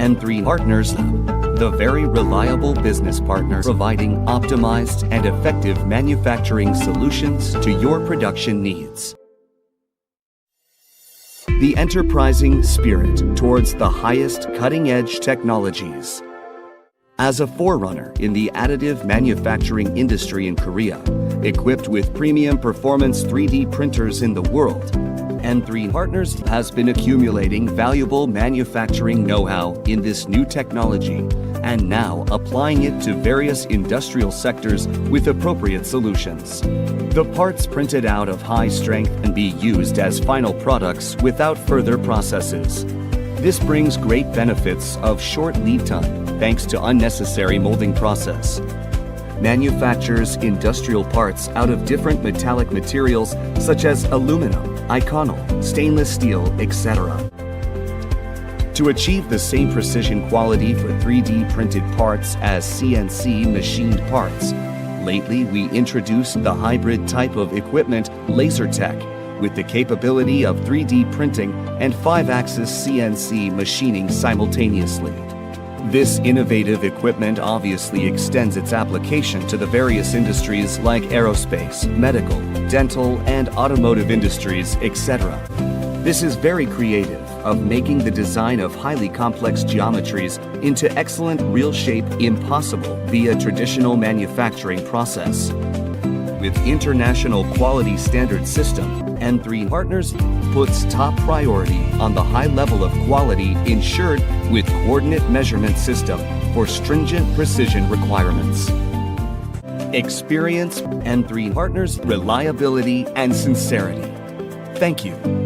N3 Partners, the very reliable business partner providing optimized and effective manufacturing solutions to your production needs. The enterprising spirit towards the highest cutting-edge technologies. As a forerunner in the additive manufacturing industry in Korea, equipped with premium performance 3D printers in the world, N3 Partners has been accumulating valuable manufacturing know-how in this new technology and now applying it to various industrial sectors with appropriate solutions. The parts printed out of high strength can be used as final products without further processes. This brings great benefits of short lead time thanks to unnecessary molding process. Manufactures industrial parts out of different metallic materials such as aluminum, Iconal, stainless steel, etc. To achieve the same precision quality for 3D printed parts as CNC machined parts, lately we introduced the hybrid type of equipment LaserTech with the capability of 3D printing and 5-axis CNC machining simultaneously. This innovative equipment obviously extends its application to the various industries like aerospace, medical, dental, and automotive industries, etc. This is very creative of making the design of highly complex geometries into excellent real shape impossible via traditional manufacturing process. With international quality standard system, N3 Partners puts top priority on the high level of quality ensured with coordinate measurement system for stringent precision requirements. Experience N3 Partners' reliability and sincerity. Thank you.